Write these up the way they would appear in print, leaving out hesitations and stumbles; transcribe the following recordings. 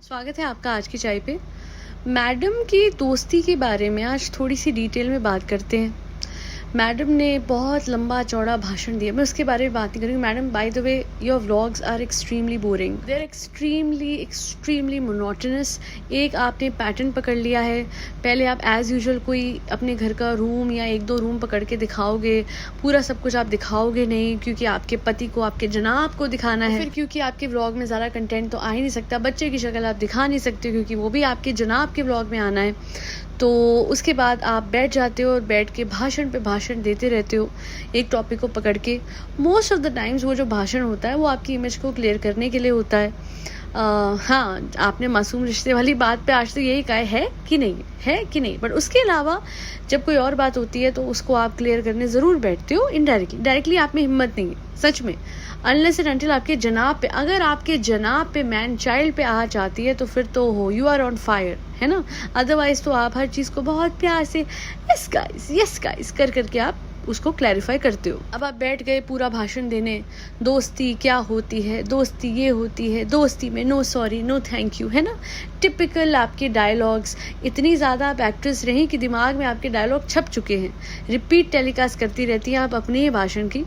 स्वागत है आपका आज की चाय पे। मैडम की दोस्ती के बारे में आज थोड़ी सी डिटेल में बात करते हैं। मैडम ने बहुत लंबा चौड़ा भाषण दिया, मैं उसके बारे में बात नहीं करूँगी। Madam, by the way, your vlogs are extremely boring, they are extremely monotonous. एक आपने पैटर्न पकड़ लिया है। पहले आप एज यूजुअल कोई अपने घर का रूम या एक दो रूम पकड़ के दिखाओगे, पूरा सब कुछ आप दिखाओगे नहीं क्योंकि आपके पति को, आपके जनाब को दिखाना है। फिर क्योंकि आपके व्लॉग में ज़्यादा कंटेंट तो आ ही नहीं सकता, बच्चे की शक्ल आप दिखा नहीं सकते क्योंकि वो भी आपके जनाब के व्लॉग में आना है। तो उसके बाद आप बैठ जाते हो और बैठ के भाषण पे भाषण देते रहते हो एक टॉपिक को पकड़ के। मोस्ट ऑफ द टाइम्स वो जो भाषण होता है वो आपकी इमेज को क्लियर करने के लिए होता है। हाँ, आपने मासूम रिश्ते वाली बात पे आज तो यही कहा है कि नहीं, बट उसके अलावा जब कोई और बात होती है तो उसको आप क्लियर करने ज़रूर बैठते हो इनडायरेक्टली। डायरेक्टली आप में हिम्मत नहीं है सच में, अनलेस एंड अनटिल आपके जनाब पे, अगर आपके जनाब पे मैन चाइल्ड पे आ जाती है तो फिर तो हो, यू आर ऑन फायर, है ना। अदरवाइज तो आप हर चीज़ को बहुत प्यार से यस गाइस कर करके आप उसको क्लैरिफाई करते हो। अब आप बैठ गए पूरा भाषण देने, दोस्ती क्या होती है, दोस्ती ये होती है, दोस्ती में no sorry no thank you, है ना। टिपिकल आपके डायलॉग्स, इतनी ज़्यादा आप एक्ट्रेस रहीं कि दिमाग में आपके डायलॉग छप चुके हैं, रिपीट टेलीकास्ट करती रहती हैं आप अपने ही भाषण की।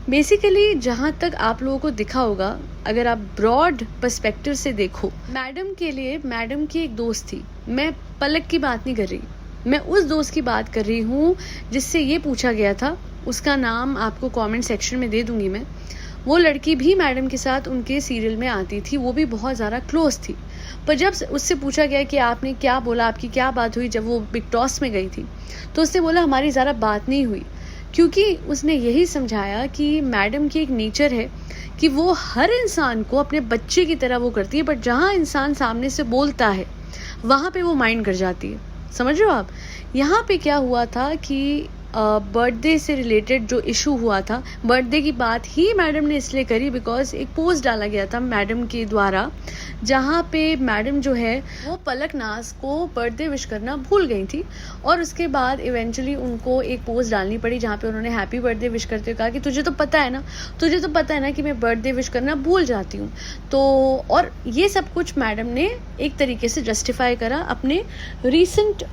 बेसिकली जहाँ तक आप लोगों को दिखा होगा, अगर आप ब्रॉड पर्सपेक्टिव से देखो, मैडम के लिए मैडम की एक दोस्त थी। मैं पलक की बात नहीं कर रही, मैं उस दोस्त की बात कर रही हूँ जिससे ये पूछा गया था। उसका नाम आपको कमेंट सेक्शन में दे दूंगी मैं। वो लड़की भी मैडम के साथ उनके सीरियल में आती थी, वो भी बहुत ज़्यादा क्लोज थी। पर जब उससे पूछा गया कि आपने क्या बोला, आपकी क्या बात हुई जब वो बिग टॉस में गई थी, तो उसने बोला हमारी ज़्यादा बात नहीं हुई, क्योंकि उसने यही समझाया कि मैडम की एक नेचर है कि वो हर इंसान को अपने बच्चे की तरह वो करती है, बट जहाँ इंसान सामने से बोलता है वहाँ पे वो माइंड कर जाती है। समझ रहे हो आप। यहाँ पे क्या हुआ था कि बर्थडे से रिलेटेड जो इशू हुआ था, बर्थडे की बात ही मैडम ने इसलिए करी बिकॉज एक पोस्ट डाला गया था मैडम के द्वारा, जहाँ पे मैडम जो है वो पलक नाज को बर्थडे विश करना भूल गई थी। और उसके बाद इवेंचुअली उनको एक पोस्ट डालनी पड़ी जहाँ पे उन्होंने हैप्पी बर्थडे विश करते हुए कहा कि तुझे तो पता है ना कि मैं बर्थडे विश करना भूल जाती हूँ। तो और ये सब कुछ मैडम ने एक तरीके से जस्टिफाई करा अपने रीसेंट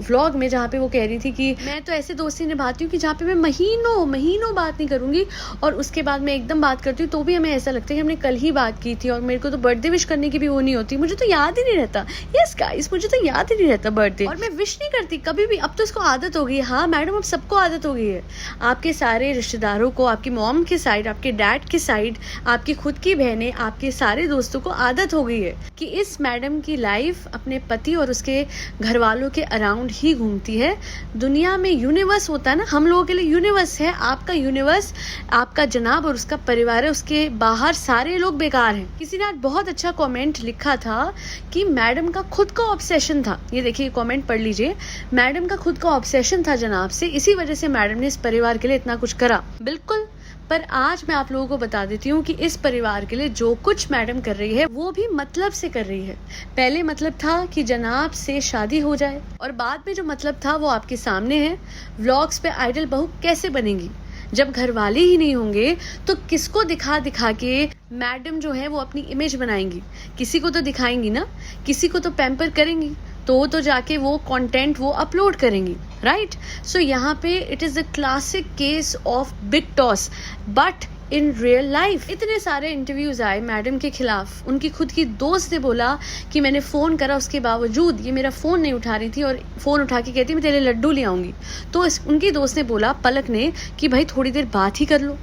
व्लॉग में, जहाँ पे वो कह रही थी कि मैं तो ऐसे दोस्ती निभाती हूँ कि जहाँ पे मैं महीनों बात नहीं करूंगी और उसके बाद मैं एकदम बात करती हूँ तो भी हमें ऐसा लगता है कि हमने कल ही बात की थी और मेरे को तो बर्थडे विश करने की भी वो नहीं होती, मुझे तो याद ही नहीं रहता। यस गाइस, मुझे तो याद ही नहीं रहता बर्थडे, और मैं विश नहीं करती कभी भी। अब तो इसको आदत हो गई है। हाँ मैडम, अब सबको आदत हो गई है। आपके सारे रिश्तेदारों को, आपकी मॉम के साइड, आपके डैड के साइड, आपकी खुद की बहनें, आपके सारे दोस्तों को आदत हो गई है कि इस मैडम की लाइफ अपने पति और उसके घर वालों के अराउंड ही घूमती है। दुनिया में यूनिवर्स होता है ना, हम लोगों के लिए यूनिवर्स है। आपका यूनिवर्स आपका जनाब और उसका परिवार है, उसके बाहर सारे लोग बेकार हैं। किसी ने आज बहुत अच्छा कमेंट लिखा था कि मैडम का खुद का ऑब्सेशन था। ये देखिए कमेंट पढ़ लीजिए, मैडम का खुद का ऑब्सेशन था जनाब से, इसी वजह से मैडम ने इस परिवार के लिए इतना कुछ करा। बिल्कुल, पर आज मैं आप लोगों को बता देती हूँ कि इस परिवार के लिए जो कुछ मैडम कर रही है वो भी मतलब से कर रही है। पहले मतलब था कि जनाब से शादी हो जाए, और बाद में जो मतलब था वो आपके सामने है। व्लॉग्स पे आइडल बहू कैसे बनेगी जब घर वाले ही नहीं होंगे, तो किसको दिखा दिखा के मैडम जो है वो अपनी इमेज बनाएंगी। किसी को तो दिखाएंगी ना, किसी को तो पैम्पर करेंगी, तो जाके वो कंटेंट वो अपलोड करेंगी, राइट। सो यहाँ पे it is the classic case of big toss, but in real life इतने सारे इंटरव्यूज आए मैडम के खिलाफ। उनकी खुद की दोस्त ने बोला कि मैंने फ़ोन करा, उसके बावजूद ये मेरा फ़ोन नहीं उठा रही थी, और फ़ोन उठा के कहती मैं तेरे लड्डू ले आऊँगी। तो उनकी दोस्त ने बोला, पलक ने, कि भाई थोड़ी देर बात ही कर लो।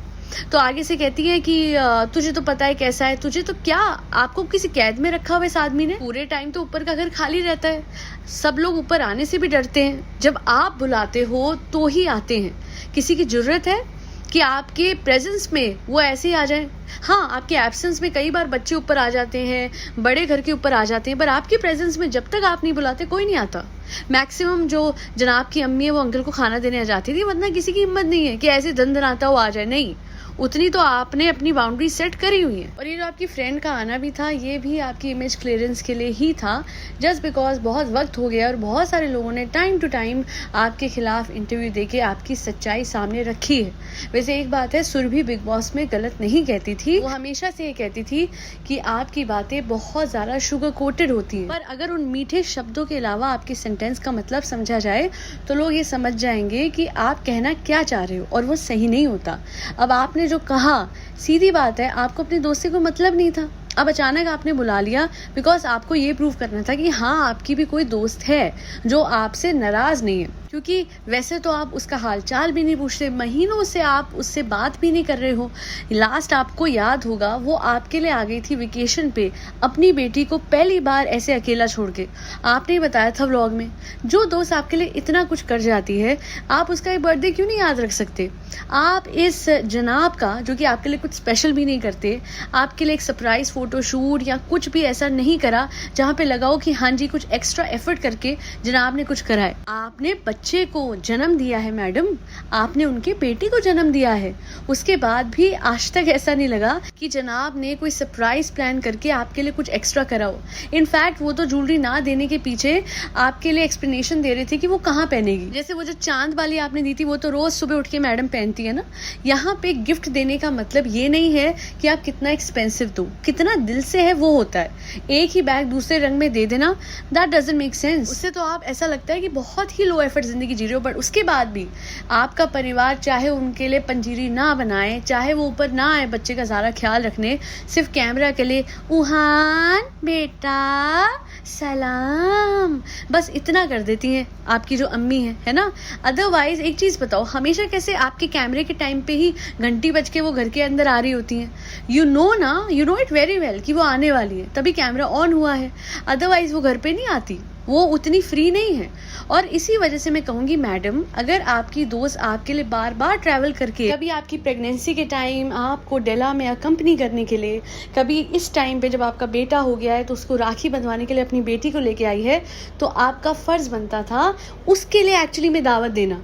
तो आगे से कहती है कि तुझे तो पता है कैसा है, तुझे तो क्या, आपको किसी कैद में रखा हुआ है इस आदमी ने। पूरे टाइम तो ऊपर का घर खाली रहता है, सब लोग ऊपर आने से भी डरते हैं। जब आप बुलाते हो तो ही आते हैं। किसी की जरूरत है कि आपके प्रेजेंस में वो ऐसे ही आ जाए। हाँ, आपके एब्सेंस में कई बार बच्चे ऊपर आ जाते हैं, बड़े घर के ऊपर आ जाते हैं, पर आपकी प्रेजेंस में जब तक आप नहीं बुलाते कोई नहीं आता। मैक्सिमम जो जनाब की अम्मी है वो अंकल को खाना देने आ जाती थी, वरना किसी की हिम्मत नहीं है कि ऐसे धन धनाता वो आ जाए। नहीं, उतनी तो आपने अपनी बाउंड्री सेट करी हुई है। और ये जो आपकी फ्रेंड का आना भी था, ये भी आपकी इमेज क्लियरेंस के लिए ही था, जस्ट बिकॉज बहुत वक्त हो गया और बहुत सारे लोगों ने टाइम टू टाइम आपके खिलाफ इंटरव्यू देके आपकी सच्चाई सामने रखी है। वैसे एक बात है, सुरभि बिग बॉस में गलत नहीं कहती थी, वो हमेशा से ये कहती थी कि आपकी बातें बहुत ज्यादा शुगर कोटेड होती हैं, पर अगर उन मीठे शब्दों के अलावा आपके सेंटेंस का मतलब समझा जाए तो लोग ये समझ जाएंगे कि आप कहना क्या चाह रहे हो, और वो सही नहीं होता। अब आपने जो कहा, सीधी बात है, आपको अपने दोस्त से कोई मतलब नहीं था, अब अचानक आपने बुला लिया बिकॉज आपको ये प्रूव करना था कि हाँ, आपकी भी कोई दोस्त है जो आपसे नाराज नहीं है। क्योंकि वैसे तो आप उसका हालचाल भी नहीं पूछते, महीनों से आप उससे बात भी नहीं कर रहे हो। लास्ट आपको याद होगा, वो आपके लिए आ गई थी वेकेशन पे अपनी बेटी को पहली बार ऐसे अकेला छोड़ के। आपने बताया था व्लॉग में, जो दोस्त आपके लिए इतना कुछ कर जाती है, आप उसका एक बर्थडे क्यों नहीं याद रख सकते? आप इस जनाब का, जो कि आपके लिए कुछ स्पेशल भी नहीं करते, आपके लिए एक सरप्राइज फोटोशूट या कुछ भी ऐसा नहीं करा जहाँ पे लगाओ कि हाँ जी कुछ एक्स्ट्रा एफर्ट करके जनाब ने कुछ करा है। आपने बच्चे को जन्म दिया है मैडम, आपने उनके बेटे को जन्म दिया है, उसके बाद भी आज तक ऐसा नहीं लगा कि जनाब ने कोई सरप्राइज प्लान करके आपके लिए कुछ एक्स्ट्रा करा हो। इनफैक्ट वो तो ज्वेलरी ना देने के पीछे आपके लिए एक्सप्लेनेशन दे रहे थे कि वो कहाँ पहनेगी। जैसे वो जो चांद वाली आपने दी थी, वो तो रोज सुबह उठ के मैडम पहनती है ना। यहाँ पे गिफ्ट देने का मतलब ये नहीं है कि आप कितना एक्सपेंसिव दो, कितना दिल से है वो होता है। एक ही बैग दूसरे रंग में दे देना, दैट डजंट मेक सेंस। उससे तो आप ऐसा लगता है कि बहुत ही लो एफर्ट जिंदगी जी रहे हो। बट उसके बाद भी आपका परिवार चाहे उनके लिए पंजीरी ना बनाए, चाहे वो ऊपर ना आए बच्चे का सारा ख्याल रखने, सिर्फ कैमरा के लिए उहान बेटा सलाम, बस इतना कर देती हैं आपकी जो अम्मी है ना। अदरवाइज एक चीज बताओ, हमेशा कैसे आपके कैमरे के टाइम पे ही घंटी बज के वो घर के अंदर आ रही होती हैं? You know it very well कि वो आने वाली है, तभी कैमरा ऑन हुआ है, अदरवाइज वो घर पे नहीं आती, वो उतनी फ्री नहीं है। और इसी वजह से मैं कहूंगी मैडम, अगर आपकी दोस्त आपके लिए बार बार ट्रैवल करके, कभी आपकी प्रेगनेंसी के टाइम आपको डेला में अकम्पनी करने के लिए, कभी इस टाइम पे जब आपका बेटा हो गया है तो उसको राखी बंधवाने के लिए अपनी बेटी को लेके आई है, तो आपका फर्ज बनता था उसके लिए एक्चुअली में दावत देना।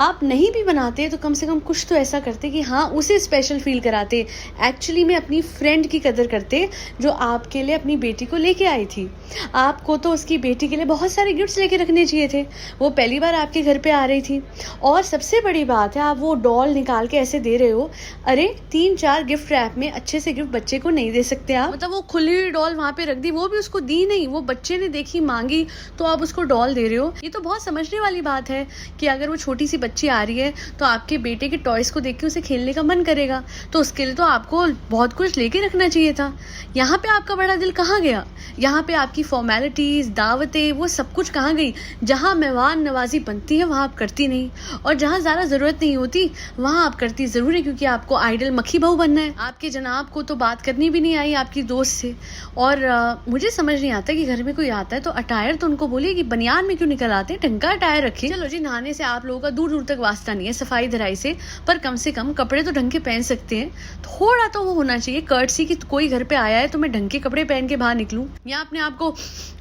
आप नहीं भी बनाते तो कम से कम कुछ तो ऐसा करते कि हाँ, उसे स्पेशल फील कराते, एक्चुअली में अपनी फ्रेंड की कदर करते जो आपके लिए अपनी बेटी को लेके आई थी। आपको तो उसकी बेटी के लिए बहुत सारे गिफ्ट्स लेके रखने चाहिए थे, वो पहली बार आपके घर पे आ रही थी। और सबसे बड़ी बात है, आप वो डॉल निकाल के ऐसे दे रहे हो, अरे 3-4 गिफ्ट रैप में अच्छे से गिफ्ट बच्चे को नहीं दे सकते आप? मतलब वो खुली हुई डॉल वहां पे रख दी, वो भी उसको दी नहीं, वो बच्चे ने देखी मांगी तो आप उसको डॉल दे रहे हो। ये तो बहुत समझने वाली बात है कि अगर वो छोटी सी बच्ची आ रही है तो आपके बेटे के टॉयज को देख के उसे खेलने का मन करेगा, तो उसके लिए तो आपको बहुत कुछ लेके रखना चाहिए था। यहाँ पे आपका बड़ा दिल कहाँ गया? यहाँ पे आपकी फॉर्मेलिटीज, दावतें, वो सब कुछ कहाँ गई? जहाँ मेहमान नवाजी बनती है वहाँ आप करती नहीं, और जहाँ ज़्यादा ज़रूरत नहीं होती वहाँ आप करती ज़रूर है, क्योंकि आपको आइडल मक्खी बहू बनना है। आपके जनाब को तो बात करनी भी नहीं आई आपकी दोस्त से। और मुझे समझ नहीं आता कि घर में कोई आता है तो अटायर तो उनको बोलिए कि बनियान में क्यों निकल आते हैं, ढंग का अटायर रखिए। चलो जी, नहाने से आप लोगों का दूर दूर तक वास्ता नहीं है, सफाई धराई से, पर कम से कम कपड़े तो ढंग के पहन सकते हैं। थोड़ा तो वो होना चाहिए कर्टसी कि कोई घर पे आया है तो मैं ढंग के कपड़े पहन के बाहर निकलूं, या अपने आप को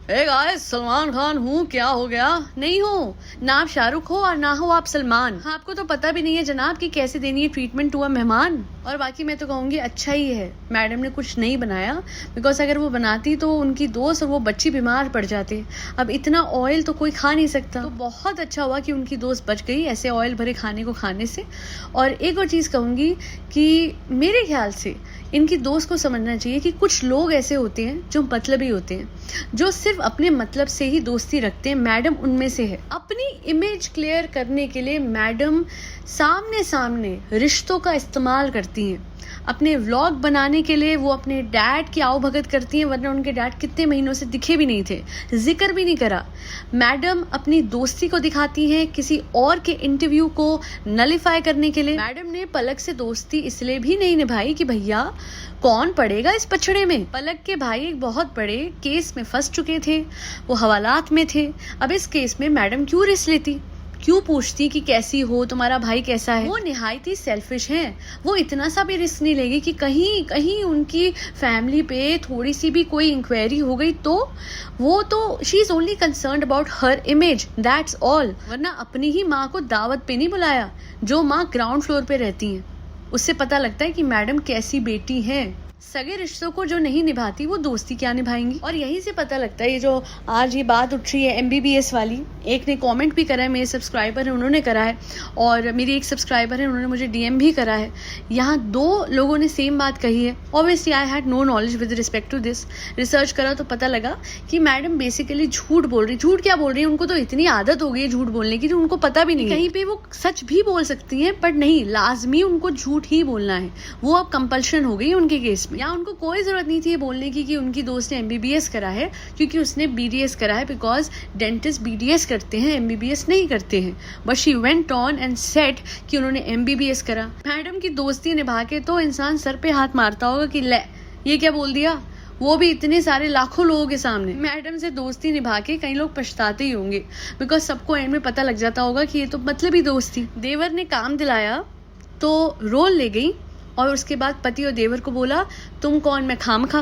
ए गाइस सलमान खान हूँ, क्या हो गया? नहीं हो ना, आप शाहरुख हो और ना हो आप सलमान। हाँ, आपको तो पता भी नहीं है जनाब कि कैसे देनी है ट्रीटमेंट टू अ मेहमान। और बाकी मैं तो कहूँगी अच्छा ही है मैडम ने कुछ नहीं बनाया, बिकॉज अगर वो बनाती तो उनकी दोस्त और वो बच्ची बीमार पड़ जाते। अब इतना ऑयल तो कोई खा नहीं सकता, तो बहुत अच्छा हुआ कि उनकी दोस्त बच गई ऐसे ऑयल भरे खाने को खाने से। और एक और चीज़ कहूँगी कि मेरे ख्याल से इनकी दोस्त को समझना चाहिए कि कुछ लोग ऐसे होते हैं जो मतलबी होते हैं, जो सिर्फ अपने मतलब से ही दोस्ती रखते हैं। मैडम उनमें से है। अपनी इमेज क्लियर करने के लिए मैडम सामने सामने रिश्तों का इस्तेमाल करती हैं। अपने व्लॉग बनाने के लिए वो अपने डैड की आवभगत करती हैं, वरना उनके डैड कितने महीनों से दिखे भी नहीं थे, जिक्र भी नहीं करा। मैडम अपनी दोस्ती को दिखाती हैं किसी और के इंटरव्यू को नलिफाई करने के लिए। मैडम ने पलक से दोस्ती इसलिए भी नहीं निभाई कि भैया कौन पड़ेगा इस पछड़े में। पलक के भाई एक बहुत बड़े केस में फंस चुके थे, वो हवालात में थे। अब इस केस में मैडम क्यों रिस्क लेती, क्यों पूछती कि कैसी हो, तुम्हारा भाई कैसा है? वो निहायत ही सेल्फिश हैं। वो इतना सा भी रिस्क नहीं लेगी कि कहीं कहीं उनकी फैमिली पे थोड़ी सी भी कोई इंक्वायरी हो गई तो वो तो she is only concerned about her image, that's all. वरना अपनी ही माँ को दावत पे नहीं बुलाया, जो माँ ग्राउंड फ्लोर पे रहती हैं। उससे पता लगता है कि मैडम कैसी बेटी हैं। सगे रिश्तों को जो नहीं निभाती वो दोस्ती क्या निभाएंगी। और यहीं से पता लगता है, ये जो आज ये बात उठ रही है MBBS वाली, एक ने कमेंट भी करा है, मेरे सब्सक्राइबर है उन्होंने करा है, और मेरी एक सब्सक्राइबर है उन्होंने मुझे DM भी करा है। यहाँ 2 लोगों ने सेम बात कही है। Obviously I had no knowledge with respect to this. Research करा तो पता लगा कि मैडम बेसिकली झूठ बोल रही। झूठ क्या बोल रही है, उनको तो इतनी आदत हो गई है झूठ बोलने की, तो उनको पता भी नहीं कहीं पे वो सच भी बोल सकती हैं, बट नहीं, लाजमी उनको झूठ ही बोलना है। वो अब कंपल्शन हो गई उनके केस में। यहाँ उनको कोई जरूरत नहीं थी ये बोलने की कि उनकी दोस्त ने MBBS करा है, क्योंकि उसने BDS करा है, बिकॉज डेंटिस्ट BDS करते हैं, MBBS नहीं करते हैं। But she went on and said कि उन्होंने MBBS करा। मैडम की दोस्ती निभा के तो इंसान सर पे हाथ मारता होगा कि ले ये क्या बोल दिया, वो भी इतने सारे लाखों लोगों के सामने। मैडम से दोस्ती निभा के कई लोग पछताते ही होंगे, बिकॉज सबको एंड में पता लग जाता होगा कि ये तो मतलब ही दोस्ती। देवर ने काम दिलाया तो रोल ले गई, और उसके बाद पति और देवर को बोला तुम कौन मैं खामखा।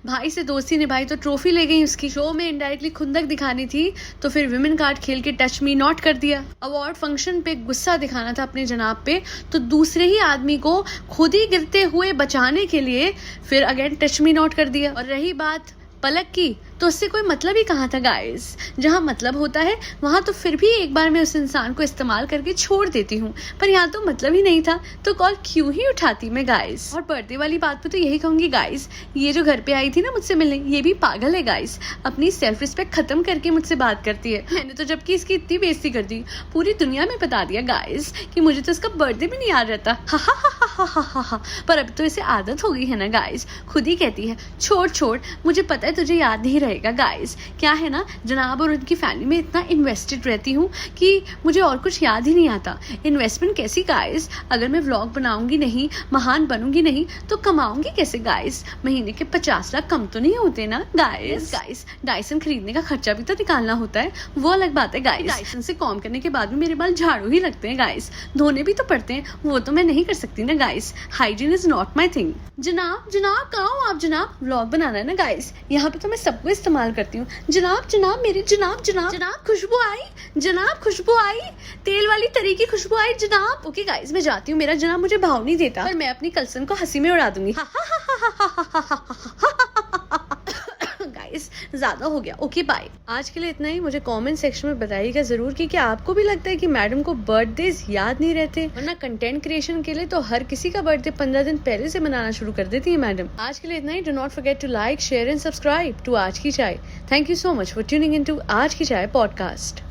भाई से दोस्ती निभाई तो ट्रॉफी ले गई उसकी। शो में इनडायरेक्टली खुंदक दिखानी थी तो फिर विमेन कार्ड खेल के टच मी नॉट कर दिया। अवार्ड फंक्शन पे गुस्सा दिखाना था अपने जनाब पे, तो दूसरे ही आदमी को खुद ही गिरते हुए बचाने के लिए फिर अगेन टच मी नॉट कर दिया। और रही बात पलक की, तो उससे कोई मतलब ही कहाँ था गाइस। जहाँ मतलब होता है वहां तो फिर भी एक बार मैं उस इंसान को इस्तेमाल करके छोड़ देती हूँ, पर यहाँ तो मतलब ही नहीं था, तो कॉल क्यों ही उठाती मैं गाइस। और बर्थडे वाली बात पे तो यही कहूंगी गाइस, ये जो घर पे आई थी ना मुझसे मिलने, ये भी पागल है गाइस। अपनी सेल्फ रिस्पेक्ट खत्म करके मुझसे बात करती है। मैंने तो जबकि इसकी इतनी बेइज्जती कर दी, पूरी दुनिया में बता दिया गाइस कि मुझे तो इसका बर्थडे भी नहीं याद रहता। हा। पर अब तो इसे आदत हो गई है ना गाइस, खुद ही कहती है छोड़ छोड़, मुझे पता है तुझे याद नहीं रहेगा। गाइस क्या है ना, जनाब और उनकी फैमिली में इतना इन्वेस्टेड रहती हूँ कि मुझे और कुछ याद ही नहीं आता। इन्वेस्टमेंट कैसी गाइस, अगर मैं व्लॉग बनाऊंगी नहीं, महान बनूंगी नहीं, तो कमाऊंगी कैसे गाइस। महीने के 50 लाख कम तो नहीं होते ना गाइस। डायसन खरीदने का खर्चा भी तो निकालना होता है, वो अलग बात है गाइस। डायसन से कॉम करने के बाद भी मेरे बाल झाड़ू ही लगते हैं गाइस, धोने भी तो पड़ते हैं, वो तो मैं नहीं कर सकती ना guys. Hygiene is not my thing. जनाब कहाँ हो आप जनाब, व्लॉग बनाना है ना गाइस, यहाँ पे तो मैं सबको इस्तेमाल करती हूँ। जनाब मेरी जनाब खुशबू आई, तेल वाली तरी की खुशबू आई जनाब। ओके गाइस मैं जाती हूँ, मेरा जनाब मुझे भाव नहीं देता, पर मैं अपनी कलसन को हंसी में उड़ा दूंगी। गाइस ज्यादा हो गया, ओके बाय। आज के लिए इतना ही। मुझे कमेंट सेक्शन में बताइएगा जरूर कि क्या आपको भी लगता है कि मैडम को बर्थडेज याद नहीं रहते, वरना कंटेंट क्रिएशन के लिए तो हर किसी का बर्थडे 15 दिन पहले से मनाना शुरू कर देती है मैडम। आज के लिए इतना ही। Do not forget to like, share and subscribe to आज की चाय। Thank you so much for tuning in to आज की चाय पॉडकास्ट।